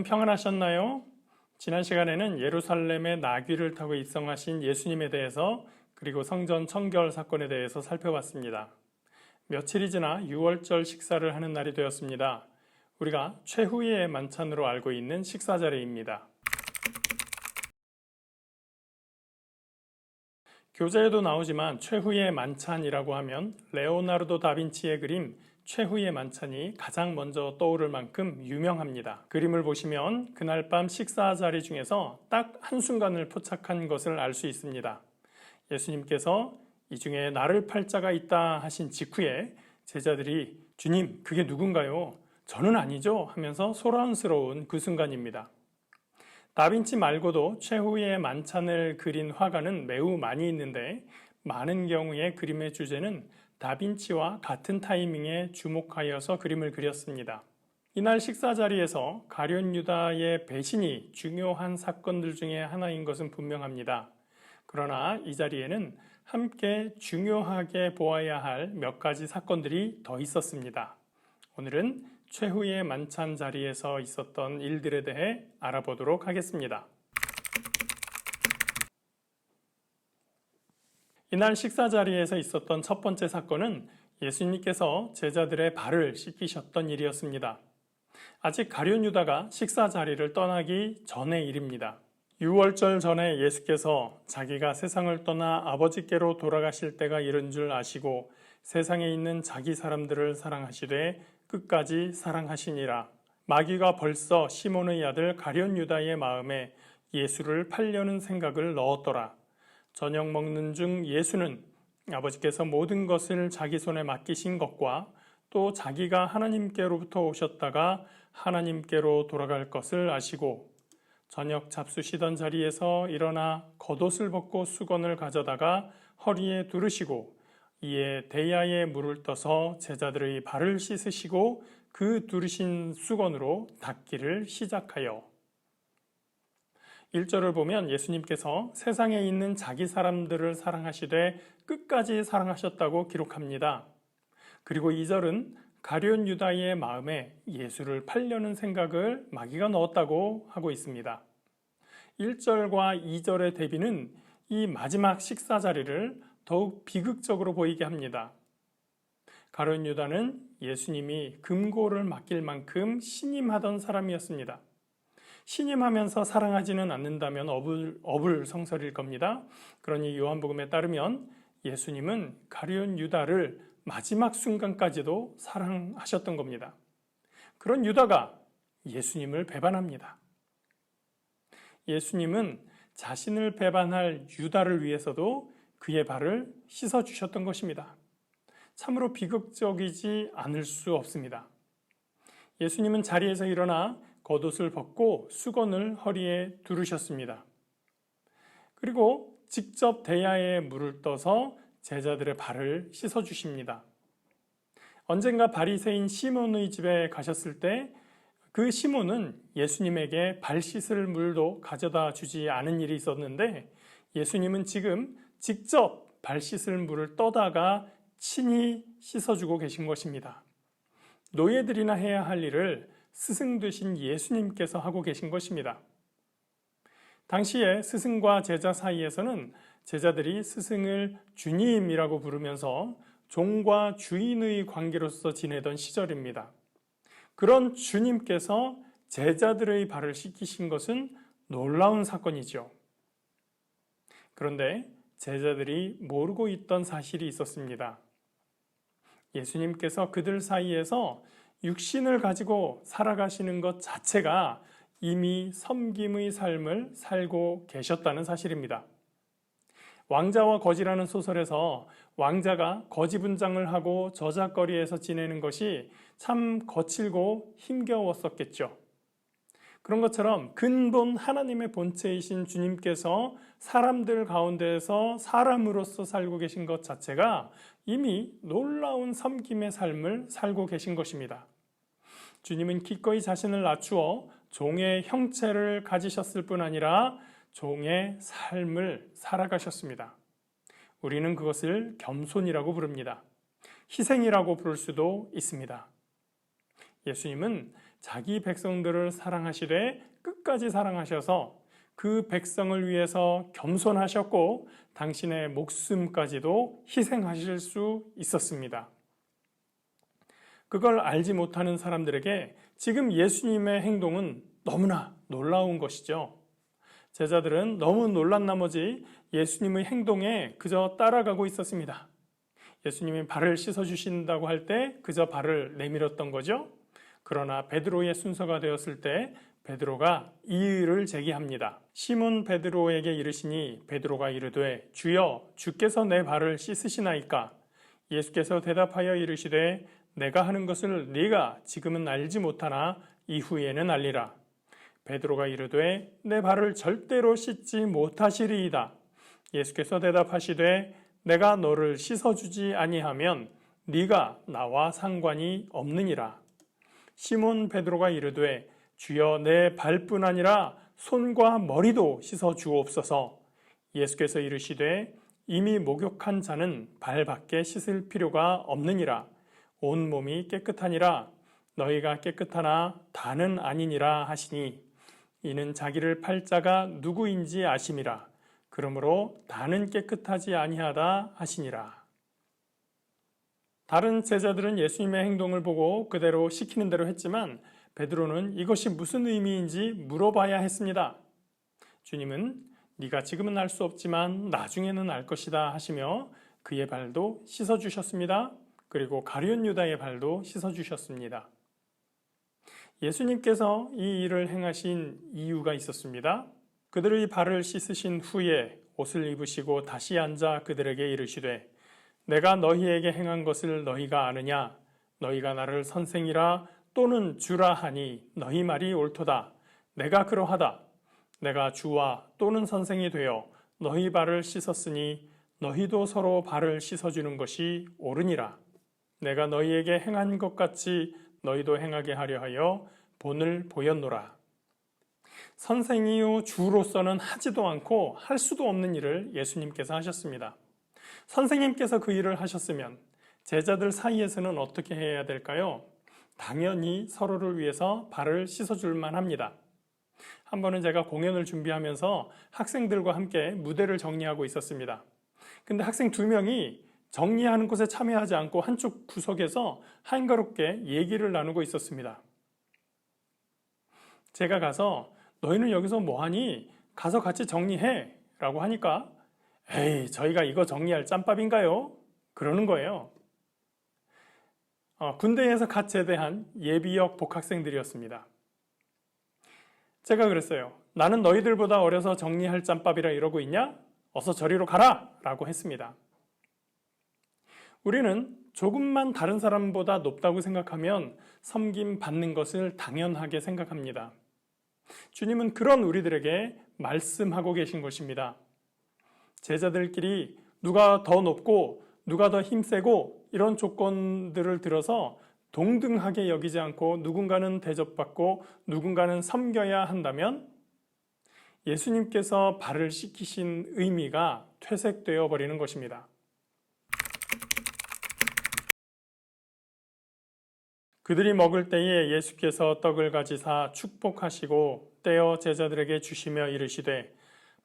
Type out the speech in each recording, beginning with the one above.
평안하셨나요? 지난 시간에는 예루살렘에 나귀를 타고 입성하신 예수님에 대해서 그리고 성전 청결 사건에 대해서 살펴봤습니다. 며칠이 지나 유월절 식사를 하는 날이 되었습니다. 우리가 최후의 만찬으로 알고 있는 식사 자리입니다. 교재에도 나오지만 최후의 만찬이라고 하면 레오나르도 다빈치의 그림 최후의 만찬이 가장 먼저 떠오를 만큼 유명합니다. 그림을 보시면 그날 밤 식사 자리 중에서 딱 한순간을 포착한 것을 알 수 있습니다. 예수님께서 이 중에 나를 팔 자가 있다 하신 직후에 제자들이 주님, 그게 누군가요? 저는 아니죠? 하면서 소란스러운 그 순간입니다. 다빈치 말고도 최후의 만찬을 그린 화가는 매우 많이 있는데 많은 경우에 그림의 주제는 다빈치와 같은 타이밍에 주목하여서 그림을 그렸습니다. 이날 식사 자리에서 가룟 유다의 배신이 중요한 사건들 중에 하나인 것은 분명합니다. 그러나 이 자리에는 함께 중요하게 보아야 할 몇 가지 사건들이 더 있었습니다. 오늘은 최후의 만찬 자리에서 있었던 일들에 대해 알아보도록 하겠습니다. 이날 식사 자리에서 있었던 첫 번째 사건은 예수님께서 제자들의 발을 씻기셨던 일이었습니다. 아직 가룟 유다가 식사 자리를 떠나기 전의 일입니다. 유월절 전에 예수께서 자기가 세상을 떠나 아버지께로 돌아가실 때가 이른 줄 아시고 세상에 있는 자기 사람들을 사랑하시되 끝까지 사랑하시니라. 마귀가 벌써 시몬의 아들 가룟 유다의 마음에 예수를 팔려는 생각을 넣었더라. 저녁 먹는 중 예수는 아버지께서 모든 것을 자기 손에 맡기신 것과 또 자기가 하나님께로부터 오셨다가 하나님께로 돌아갈 것을 아시고 저녁 잡수시던 자리에서 일어나 겉옷을 벗고 수건을 가져다가 허리에 두르시고 이에 대야에 물을 떠서 제자들의 발을 씻으시고 그 두르신 수건으로 닦기를 시작하여 1절을 보면 예수님께서 세상에 있는 자기 사람들을 사랑하시되 끝까지 사랑하셨다고 기록합니다. 그리고 2절은 가룟 유다의 마음에 예수를 팔려는 생각을 마귀가 넣었다고 하고 있습니다. 1절과 2절의 대비는 이 마지막 식사 자리를 더욱 비극적으로 보이게 합니다. 가룟 유다는 예수님이 금고를 맡길 만큼 신임하던 사람이었습니다. 신임하면서 사랑하지는 않는다면 어불성설일 겁니다. 그러니 요한복음에 따르면 예수님은 가룟 유다를 마지막 순간까지도 사랑하셨던 겁니다. 그런 유다가 예수님을 배반합니다. 예수님은 자신을 배반할 유다를 위해서도 그의 발을 씻어주셨던 것입니다. 참으로 비극적이지 않을 수 없습니다. 예수님은 자리에서 일어나 겉옷을 벗고 수건을 허리에 두르셨습니다. 그리고 직접 대야에 물을 떠서 제자들의 발을 씻어주십니다. 언젠가 바리새인 시몬의 집에 가셨을 때 그 시몬은 예수님에게 발 씻을 물도 가져다 주지 않은 일이 있었는데 예수님은 지금 직접 발 씻을 물을 떠다가 친히 씻어주고 계신 것입니다. 노예들이나 해야 할 일을 스승 되신 예수님께서 하고 계신 것입니다. 당시에 스승과 제자 사이에서는 제자들이 스승을 주님이라고 부르면서 종과 주인의 관계로서 지내던 시절입니다. 그런 주님께서 제자들의 발을 씻기신 것은 놀라운 사건이죠. 그런데 제자들이 모르고 있던 사실이 있었습니다. 예수님께서 그들 사이에서 육신을 가지고 살아가시는 것 자체가 이미 섬김의 삶을 살고 계셨다는 사실입니다. 왕자와 거지라는 소설에서 왕자가 거지 분장을 하고 저작거리에서 지내는 것이 참 거칠고 힘겨웠었겠죠. 그런 것처럼 근본 하나님의 본체이신 주님께서 사람들 가운데에서 사람으로서 살고 계신 것 자체가 이미 놀라운 섬김의 삶을 살고 계신 것입니다. 주님은 기꺼이 자신을 낮추어 종의 형체를 가지셨을 뿐 아니라 종의 삶을 살아가셨습니다. 우리는 그것을 겸손이라고 부릅니다. 희생이라고 부를 수도 있습니다. 예수님은 자기 백성들을 사랑하시되 끝까지 사랑하셔서 그 백성을 위해서 겸손하셨고 당신의 목숨까지도 희생하실 수 있었습니다. 그걸 알지 못하는 사람들에게 지금 예수님의 행동은 너무나 놀라운 것이죠. 제자들은 너무 놀란 나머지 예수님의 행동에 그저 따라가고 있었습니다. 예수님이 발을 씻어주신다고 할 때 그저 발을 내밀었던 거죠. 그러나 베드로의 순서가 되었을 때 베드로가 이의를 제기합니다. 시몬 베드로에게 이르시니 베드로가 이르되 주여 주께서 내 발을 씻으시나이까? 예수께서 대답하여 이르시되 내가 하는 것을 네가 지금은 알지 못하나 이후에는 알리라. 베드로가 이르되 내 발을 절대로 씻지 못하시리이다. 예수께서 대답하시되 내가 너를 씻어주지 아니하면 네가 나와 상관이 없느니라. 시몬 베드로가 이르되 주여 내 발뿐 아니라 손과 머리도 씻어 주옵소서. 예수께서 이르시되 이미 목욕한 자는 발밖에 씻을 필요가 없느니라. 온 몸이 깨끗하니라. 너희가 깨끗하나 다는 아니니라 하시니 이는 자기를 팔 자가 누구인지 아심이라. 그러므로 다는 깨끗하지 아니하다 하시니라. 다른 제자들은 예수님의 행동을 보고 그대로 시키는 대로 했지만 베드로는 이것이 무슨 의미인지 물어봐야 했습니다. 주님은 네가 지금은 알 수 없지만 나중에는 알 것이다 하시며 그의 발도 씻어주셨습니다. 그리고 가룟 유다의 발도 씻어주셨습니다. 예수님께서 이 일을 행하신 이유가 있었습니다. 그들의 발을 씻으신 후에 옷을 입으시고 다시 앉아 그들에게 이르시되 내가 너희에게 행한 것을 너희가 아느냐? 너희가 나를 선생이라 또는 주라 하니 너희 말이 옳도다. 내가 그러하다. 내가 주와 또는 선생이 되어 너희 발을 씻었으니 너희도 서로 발을 씻어주는 것이 옳으니라. 내가 너희에게 행한 것 같이 너희도 행하게 하려 하여 본을 보였노라. 선생이요 주로서는 하지도 않고 할 수도 없는 일을 예수님께서 하셨습니다. 선생님께서 그 일을 하셨으면 제자들 사이에서는 어떻게 해야 될까요? 당연히 서로를 위해서 발을 씻어줄만 합니다. 한 번은 제가 공연을 준비하면서 학생들과 함께 무대를 정리하고 있었습니다. 근데 학생 2명이 정리하는 것에 참여하지 않고 한쪽 구석에서 한가롭게 얘기를 나누고 있었습니다. 제가 가서 너희는 여기서 뭐하니? 가서 같이 정리해 라고 하니까 에이 저희가 이거 정리할 짬밥인가요? 그러는 거예요. 군대에서 갓 제대한 예비역 복학생들이었습니다. 제가 그랬어요. 나는 너희들보다 어려서 정리할 짬밥이라 이러고 있냐? 어서 저리로 가라! 라고 했습니다. 우리는 조금만 다른 사람보다 높다고 생각하면 섬김 받는 것을 당연하게 생각합니다. 주님은 그런 우리들에게 말씀하고 계신 것입니다. 제자들끼리 누가 더 높고 누가 더 힘세고 이런 조건들을 들어서 동등하게 여기지 않고 누군가는 대접받고 누군가는 섬겨야 한다면 예수님께서 발을 씻기신 의미가 퇴색되어 버리는 것입니다. 그들이 먹을 때에 예수께서 떡을 가지사 축복하시고 떼어 제자들에게 주시며 이르시되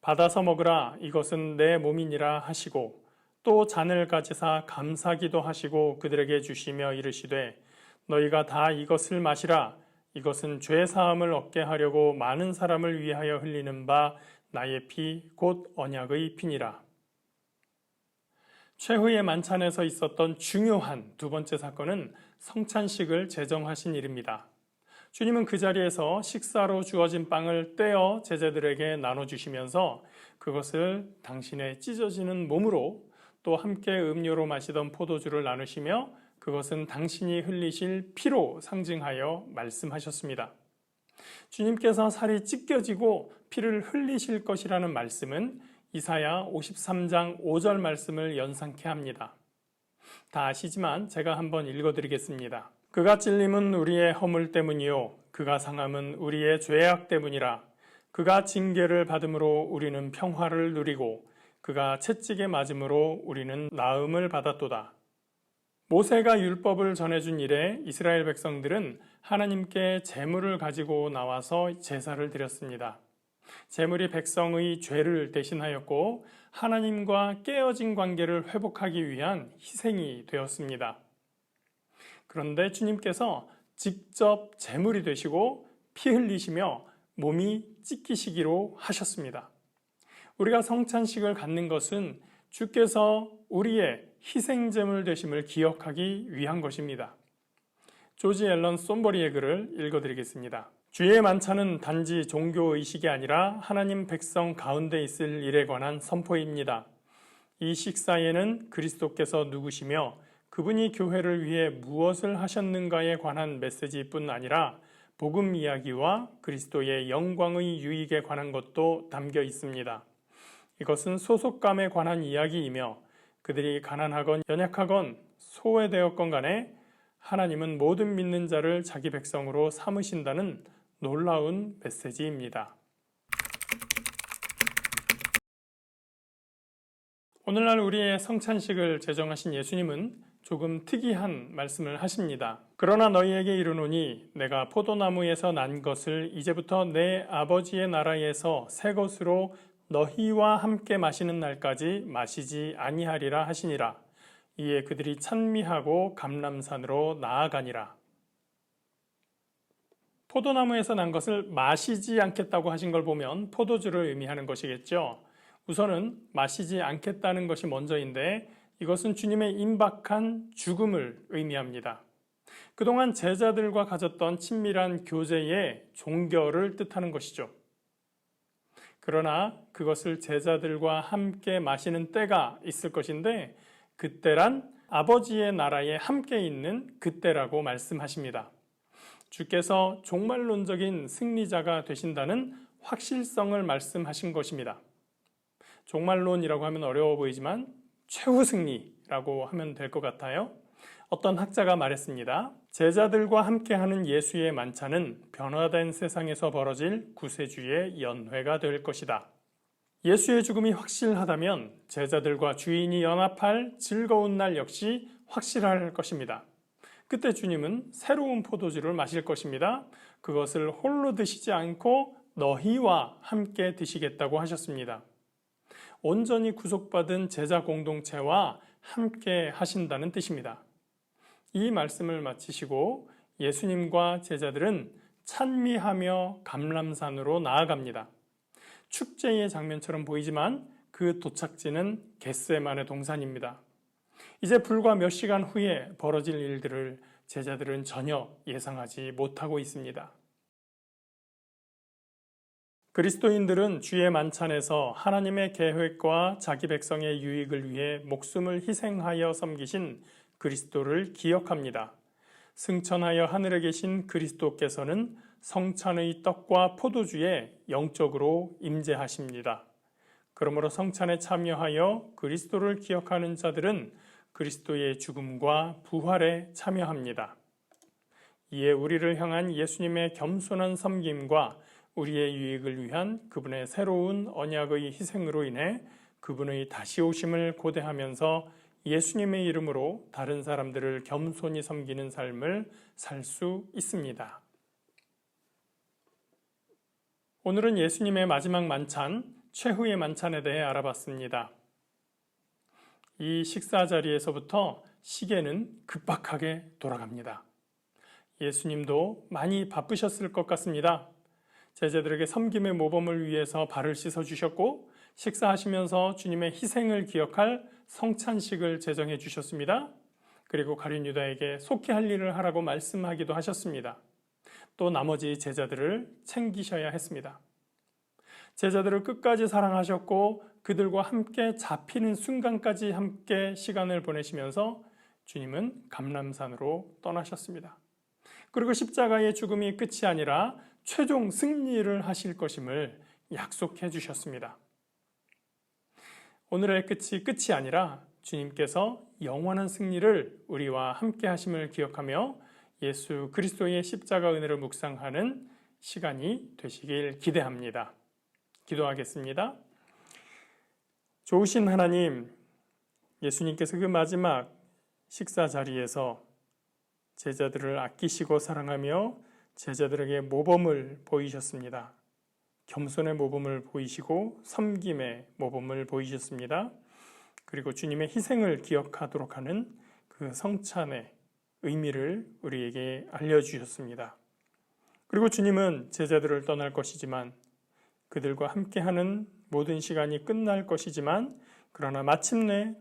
받아서 먹으라 이것은 내 몸이니라 하시고 또 잔을 가지사 감사기도 하시고 그들에게 주시며 이르시되 너희가 다 이것을 마시라 이것은 죄 사함을 얻게 하려고 많은 사람을 위하여 흘리는 바 나의 피 곧 언약의 피니라. 최후의 만찬에서 있었던 중요한 2번째 사건은 성찬식을 제정하신 일입니다. 주님은 그 자리에서 식사로 주어진 빵을 떼어 제자들에게 나눠주시면서 그것을 당신의 찢어지는 몸으로 또 함께 음료로 마시던 포도주를 나누시며 그것은 당신이 흘리실 피로 상징하여 말씀하셨습니다. 주님께서 살이 찢겨지고 피를 흘리실 것이라는 말씀은 이사야 53장 5절 말씀을 연상케 합니다. 다 아시지만 제가 한번 읽어드리겠습니다. 그가 찔림은 우리의 허물 때문이요 그가 상함은 우리의 죄악 때문이라. 그가 징계를 받음으로 우리는 평화를 누리고 그가 채찍에 맞음으로 우리는 나음을 받았도다. 모세가 율법을 전해준 이래 이스라엘 백성들은 하나님께 제물을 가지고 나와서 제사를 드렸습니다. 제물이 백성의 죄를 대신하였고 하나님과 깨어진 관계를 회복하기 위한 희생이 되었습니다. 그런데 주님께서 직접 제물이 되시고 피 흘리시며 몸이 찢기시기로 하셨습니다. 우리가 성찬식을 갖는 것은 주께서 우리의 희생제물 되심을 기억하기 위한 것입니다. 조지 앨런 솜버리의 글을 읽어드리겠습니다. 주의 만찬은 단지 종교의식이 아니라 하나님 백성 가운데 있을 일에 관한 선포입니다. 이 식사에는 그리스도께서 누구시며 그분이 교회를 위해 무엇을 하셨는가에 관한 메시지뿐 아니라 복음 이야기와 그리스도의 영광의 유익에 관한 것도 담겨 있습니다. 이것은 소속감에 관한 이야기이며 그들이 가난하건 연약하건 소외되었건 간에 하나님은 모든 믿는 자를 자기 백성으로 삼으신다는 놀라운 메시지입니다. 오늘날 우리의 성찬식을 제정하신 예수님은 조금 특이한 말씀을 하십니다. 그러나 너희에게 이르노니 내가 포도나무에서 난 것을 이제부터 내 아버지의 나라에서 새 것으로 너희와 함께 마시는 날까지 마시지 아니하리라 하시니라. 이에 그들이 찬미하고 감람산으로 나아가니라. 포도나무에서 난 것을 마시지 않겠다고 하신 걸 보면 포도주를 의미하는 것이겠죠. 우선은 마시지 않겠다는 것이 먼저인데 이것은 주님의 임박한 죽음을 의미합니다. 그동안 제자들과 가졌던 친밀한 교제의 종결을 뜻하는 것이죠. 그러나 그것을 제자들과 함께 마시는 때가 있을 것인데 그때란 아버지의 나라에 함께 있는 그때라고 말씀하십니다. 주께서 종말론적인 승리자가 되신다는 확실성을 말씀하신 것입니다. 종말론이라고 하면 어려워 보이지만 최후 승리라고 하면 될 것 같아요. 어떤 학자가 말했습니다. 제자들과 함께하는 예수의 만찬은 변화된 세상에서 벌어질 구세주의 연회가 될 것이다. 예수의 죽음이 확실하다면 제자들과 주인이 연합할 즐거운 날 역시 확실할 것입니다. 그때 주님은 새로운 포도주를 마실 것입니다. 그것을 홀로 드시지 않고 너희와 함께 드시겠다고 하셨습니다. 온전히 구속받은 제자 공동체와 함께 하신다는 뜻입니다. 이 말씀을 마치시고 예수님과 제자들은 찬미하며 감람산으로 나아갑니다. 축제의 장면처럼 보이지만 그 도착지는 겟세마네 동산입니다. 이제 불과 몇 시간 후에 벌어질 일들을 제자들은 전혀 예상하지 못하고 있습니다. 그리스도인들은 주의 만찬에서 하나님의 계획과 자기 백성의 유익을 위해 목숨을 희생하여 섬기신 그리스도를 기억합니다. 승천하여 하늘에 계신 그리스도께서는 성찬의 떡과 포도주에 영적으로 임재하십니다. 그러므로 성찬에 참여하여 그리스도를 기억하는 자들은 그리스도의 죽음과 부활에 참여합니다. 이에 우리를 향한 예수님의 겸손한 섬김과 우리의 유익을 위한 그분의 새로운 언약의 희생으로 인해 그분의 다시 오심을 고대하면서 예수님의 이름으로 다른 사람들을 겸손히 섬기는 삶을 살 수 있습니다. 오늘은 예수님의 마지막 만찬, 최후의 만찬에 대해 알아봤습니다. 이 식사 자리에서부터 시계는 급박하게 돌아갑니다. 예수님도 많이 바쁘셨을 것 같습니다. 제자들에게 섬김의 모범을 위해서 발을 씻어주셨고 식사하시면서 주님의 희생을 기억할 성찬식을 제정해 주셨습니다. 그리고 가룟 유다에게 속히 할 일을 하라고 말씀하기도 하셨습니다. 또 나머지 제자들을 챙기셔야 했습니다. 제자들을 끝까지 사랑하셨고 그들과 함께 잡히는 순간까지 함께 시간을 보내시면서 주님은 감람산으로 떠나셨습니다. 그리고 십자가의 죽음이 끝이 아니라 최종 승리를 하실 것임을 약속해 주셨습니다. 오늘의 끝이 아니라 주님께서 영원한 승리를 우리와 함께 하심을 기억하며 예수 그리스도의 십자가 은혜를 묵상하는 시간이 되시길 기대합니다. 기도하겠습니다. 좋으신 하나님, 예수님께서 그 마지막 식사 자리에서 제자들을 아끼시고 사랑하며 제자들에게 모범을 보이셨습니다. 겸손의 모범을 보이시고 섬김의 모범을 보이셨습니다. 그리고 주님의 희생을 기억하도록 하는 그 성찬의 의미를 우리에게 알려주셨습니다. 그리고 주님은 제자들을 떠날 것이지만 그들과 함께하는 모든 시간이 끝날 것이지만 그러나 마침내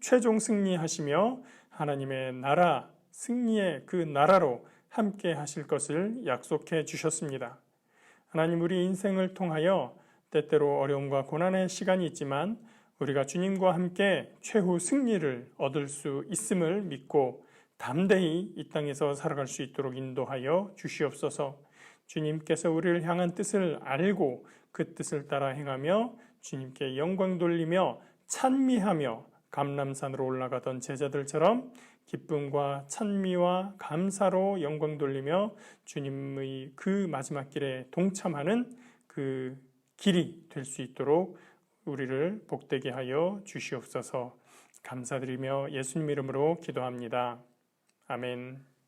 최종 승리하시며 하나님의 나라, 승리의 그 나라로 함께 하실 것을 약속해 주셨습니다. 하나님 우리 인생을 통하여 때때로 어려움과 고난의 시간이 있지만 우리가 주님과 함께 최후 승리를 얻을 수 있음을 믿고 담대히 이 땅에서 살아갈 수 있도록 인도하여 주시옵소서. 주님께서 우리를 향한 뜻을 알고 그 뜻을 따라 행하며 주님께 영광 돌리며 찬미하며 감람산으로 올라가던 제자들처럼 기쁨과 찬미와 감사로 영광 돌리며 주님의 그 마지막 길에 동참하는 그 길이 될 수 있도록 우리를 복되게 하여 주시옵소서. 감사드리며 예수님 이름으로 기도합니다. 아멘.